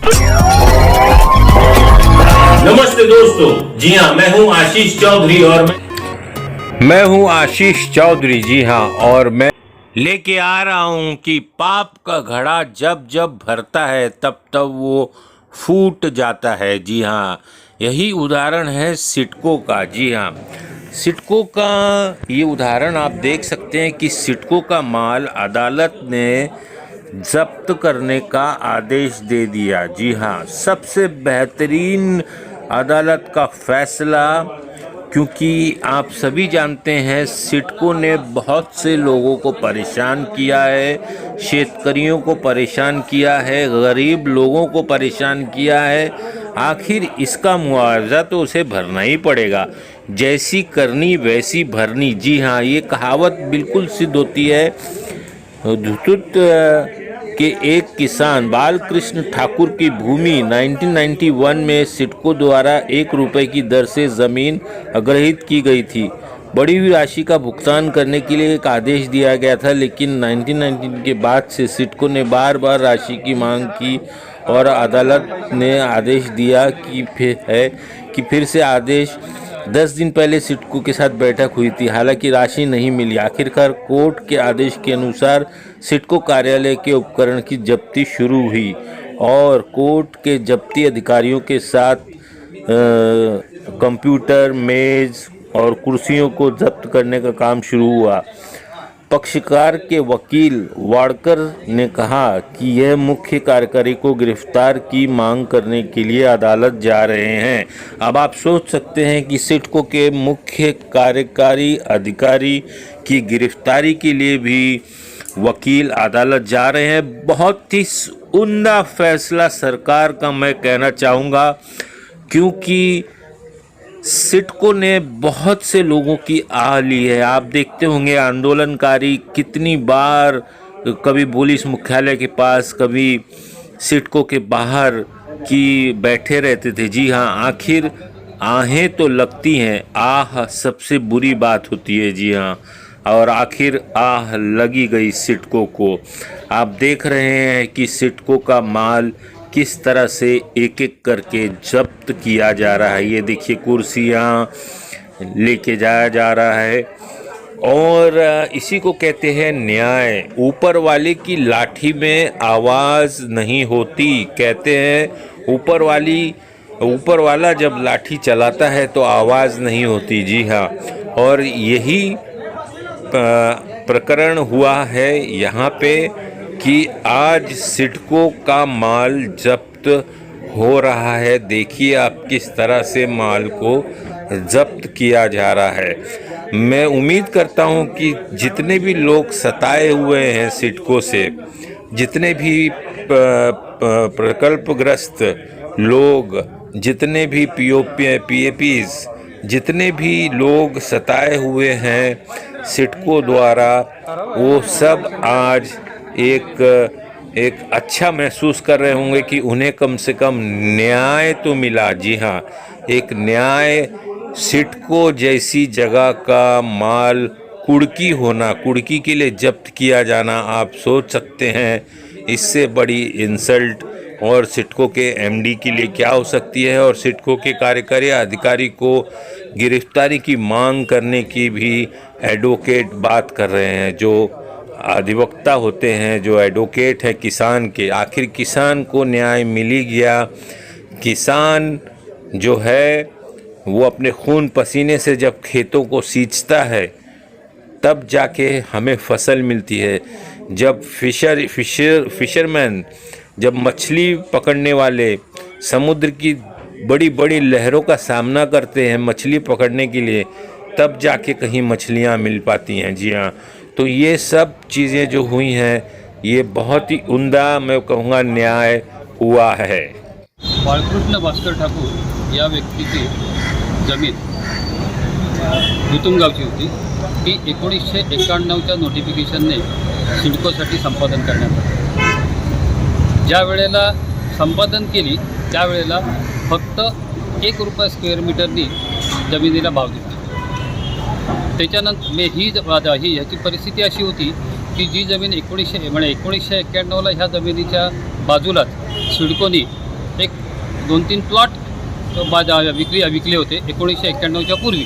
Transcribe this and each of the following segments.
नमस्ते दोस्तों, जी हाँ, मैं हूँ आशीष चौधरी और मैं हूँ आशीष चौधरी। जी हाँ, और मैं लेके आ रहा हूँ कि पाप का घड़ा जब जब भरता है तब तब वो फूट जाता है। जी हाँ, यही उदाहरण है सिडको का। जी हाँ, सिडको का ये उदाहरण आप देख सकते हैं कि सिडको का माल अदालत ने जब्त करने का आदेश दे दिया। जी हाँ, सबसे बेहतरीन अदालत का फैसला, क्योंकि आप सभी जानते हैं सिडको ने बहुत से लोगों को परेशान किया है, शेतकरियों को परेशान किया है, गरीब लोगों को परेशान किया है। आखिर इसका मुआवजा तो उसे भरना ही पड़ेगा, जैसी करनी वैसी भरनी। जी हाँ, ये कहावत बिल्कुल सिद्ध होती है। धुतुत के एक किसान बालकृष्ण ठाकुर की भूमि 1991 में सिडको द्वारा 1 रुपए की दर से ज़मीन अधिग्रहित की गई थी। बढ़ी हुई राशि का भुगतान करने के लिए एक आदेश दिया गया था, लेकिन 1919 के बाद से सिडको ने बार बार राशि की मांग की और अदालत ने आदेश दिया कि फिर से आदेश 10 दिन पहले सिडको के साथ बैठक हुई थी, हालांकि राशि नहीं मिली। आखिरकार कोर्ट के आदेश के अनुसार सिडको कार्यालय के उपकरण की जब्ती शुरू हुई और कोर्ट के जब्ती अधिकारियों के साथ कंप्यूटर, मेज और कुर्सियों को जब्त करने का काम शुरू हुआ। पक्षकार के वकील वाडकर ने कहा कि यह मुख्य कार्यकारी को गिरफ्तार की मांग करने के लिए अदालत जा रहे हैं। अब आप सोच सकते हैं कि सिडको के मुख्य कार्यकारी अधिकारी की गिरफ्तारी के लिए भी वकील अदालत जा रहे हैं। बहुत ही उम्दा फैसला सरकार का मैं कहना चाहूँगा, क्योंकि सिडको ने बहुत से लोगों की आह ली है। आप देखते होंगे आंदोलनकारी कितनी बार कभी पुलिस मुख्यालय के पास, कभी सिडको के बाहर की बैठे रहते थे। जी हाँ, आखिर आहें तो लगती हैं, आह सबसे बुरी बात होती है। जी हाँ, और आखिर आह लगी गई सिडको को। आप देख रहे हैं कि सिडको का माल किस तरह से एक एक करके जब्त किया जा रहा है। ये देखिए, कुर्सियाँ लेके जाया जा रहा है और इसी को कहते हैं न्याय। ऊपर वाले की लाठी में आवाज़ नहीं होती। कहते हैं ऊपर वाला जब लाठी चलाता है तो आवाज़ नहीं होती। जी हाँ, और यही प्रकरण हुआ है यहाँ पे कि आज सिडको का माल जब्त हो रहा है। देखिए आप किस तरह से माल को जब्त किया जा रहा है। मैं उम्मीद करता हूँ कि जितने भी लोग सताए हुए हैं सिडको से, जितने भी प्रकल्पग्रस्त लोग, जितने भी पीएपीज, जितने भी लोग सताए हुए हैं सिडको द्वारा, वो सब आज एक अच्छा महसूस कर रहे होंगे कि उन्हें कम से कम न्याय तो मिला। जी हाँ, एक न्याय। सिडको जैसी जगह का माल कुड़की होना, कुड़की के लिए जब्त किया जाना, आप सोच सकते हैं इससे बड़ी इंसल्ट और सिडको के एमडी के लिए क्या हो सकती है। और सिडको के कार्यकारी अधिकारी को गिरफ्तारी की मांग करने की भी एडवोकेट बात कर रहे हैं, जो अधिवक्ता होते हैं, जो एडवोकेट है किसान के। आखिर किसान को न्याय मिल ही गया। किसान जो है वो अपने खून पसीने से जब खेतों को सींचता है तब जाके हमें फसल मिलती है। जब फिशरमैन, जब मछली पकड़ने वाले समुद्र की बड़ी बड़ी लहरों का सामना करते हैं मछली पकड़ने के लिए, तब जाके कहीं मछलियाँ मिल पाती हैं। जी हाँ, तो ये सब चीज़ें जो हुई हैं, ये बहुत ही उम्दा, मैं कहूँगा, न्याय हुआ है। बाळकृष्ण भास्कर ठाकूर या व्यक्तीची जमीन दुतुम गावची होती, ती 1991च्या नोटिफिकेशनने सिडकोसाठी संपादन करण्यात आली। ज्या वेळेला संपादन केली त्यावेळेला फक्त 1 रुपया स्क्वेअर मीटरनी जमिनीला भाव दिला। त्याच्यानंतर ह्याची परिस्थिती अशी होती की जी जमीन 1991ला ह्या जमिनीच्या बाजूलाच सिडकोनी एक 2-3 प्लॉट विकले होते 1991च्या पूर्वी,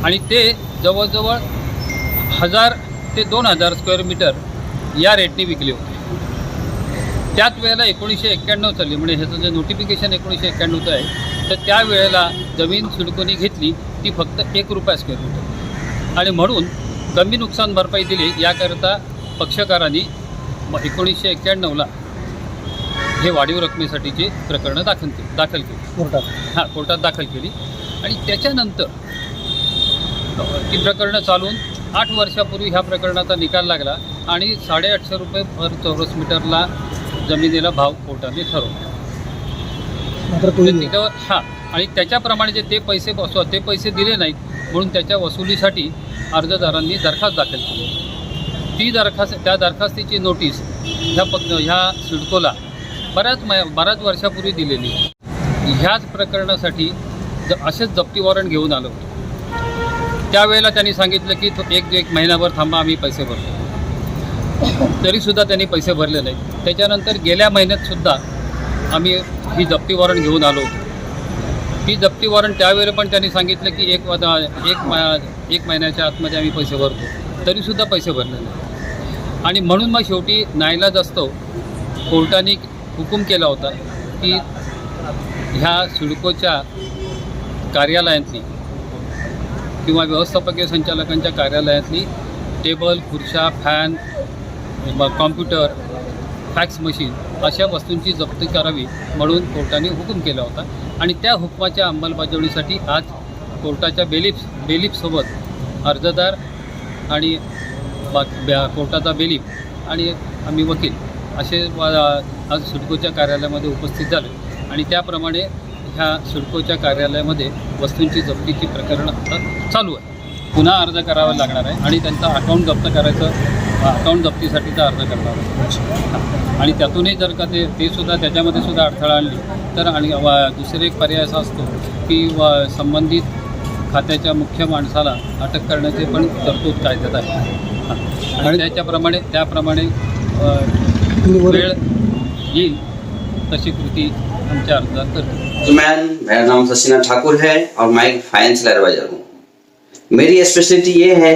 आणि ते जवळजवळ 1000 ते 2000 स्क्वेअर मीटर या रेटने विकले होते. त्याच वेळेला 1991 चालली, म्हणजे ह्याचं जे नोटिफिकेशन 1991चं आहे, तर त्यावेळेला जमीन सिडकोने घेतली ती फक्त ₹1 स्क्वेअर मीटर, आणि म्हणून कमी नुकसान भरपाई दिली याकरता पक्षकारांनी 1991ला हे वाढीव रकमेसाठीची प्रकरणं दाखल केली कोर्टात दाखल केली. आणि त्याच्यानंतर ती प्रकरणं चालून 8 वर्षापूर्वी ह्या प्रकरणाचा निकाल लागला आणि ₹850 पर चौरस मीटरला जमिनीला भाव कोर्टाने ठरवला. आणि त्याच्याप्रमाणे जे ते पैसे दिले नाहीत म्हणून त्याच्या वसुलीसाठी अर्जदारांनी दरखास्त दाखल केली. त्या दरखास्तीची नोटीस ह्या सिडकोला बऱ्याच वर्षापूर्वी दिलेली. ह्याच प्रकरणासाठी असेच जप्ती वॉरंट घेऊन आलो होतो. त्यावेळेला त्यांनी सांगितलं की तो एक महिनाभर थांबा, आम्ही पैसे भरतो. तरीसुद्धा त्यांनी पैसे भरले नाहीत. त्याच्यानंतर गेल्या महिन्यातसुद्धा आम्ही ही जप्ती वॉरंट घेऊन आलो होतो. ती जप्ती वॉरंट त्यावेळेला पण त्यांनी सांगितलं की एक महिन्याच्या आतमध्ये आम्ही पैसे भरतो, तरीसुद्धा पैसे भरले नाही. आणि म्हणून मग शेवटी नाईलाज असतो कोर्टाने हुकूम केला होता की ह्या सिडकोच्या कार्यालयातली किंवा व्यवस्थापकीय संचालकांच्या कार्यालयातली टेबल, खुर्च्या, फॅन, कॉम्प्युटर, फॅक्स मशीन अशा वस्तूंची जप्ती करावी म्हणून कोर्टाने हुकूम केला होता. आणि त्या हुकमाच्या अंमलबजावणीसाठी आज कोर्टाच्या बेलीफसोबत अर्जदार आणि कोर्टाचा बेलीफ आणि आम्ही वकील असे आज सिडकोच्या कार्यालयामध्ये उपस्थित झाले. आणि त्याप्रमाणे ह्या सिडकोच्या कार्यालयामध्ये वस्तूंची जप्तीची प्रकरणं आता चालू आहे. पुन्हा अर्ज करावा लागणार आहे आणि त्यांचा अकाउंट जप्तीसाठीचा अर्ज करणार आहे. आणि त्यातूनही जर का ते सुद्धा त्याच्यामध्ये सुद्धा अडथळा आणली तर आणि दुसरे एक पर्याय असा असतो की संबंधित खात्याच्या मुख्य माणसाला अटक करण्याचे पण तरतूद कायद्यात आहे. आणि त्याप्रमाणे वेळ येईल तशी कृती आमच्या अर्जदार करतो. मेरा नाम ससीना ठाकुर है और मैं एक फाइनेंशियल एडवाइजर हूँ. मेरी स्पेशलिटी ये है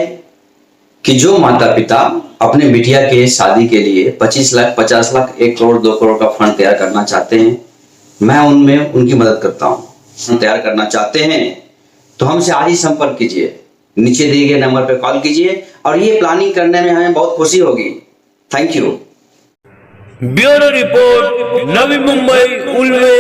कि जो माता पिता अपने बिटिया के शादी के लिए 25 लाख, 50 लाख, 1 करोड़, 2 करोड़ का फंड तैयार करना चाहते हैं, मैं उनमें उनकी मदद करता हूँ. तैयार करना चाहते हैं तो हमसे आज ही संपर्क कीजिए. नीचे दिए गए नंबर पर कॉल कीजिए और ये प्लानिंग करने में हमें बहुत खुशी होगी. Thank you. Bureau report, Navi Mumbai, Ulwe.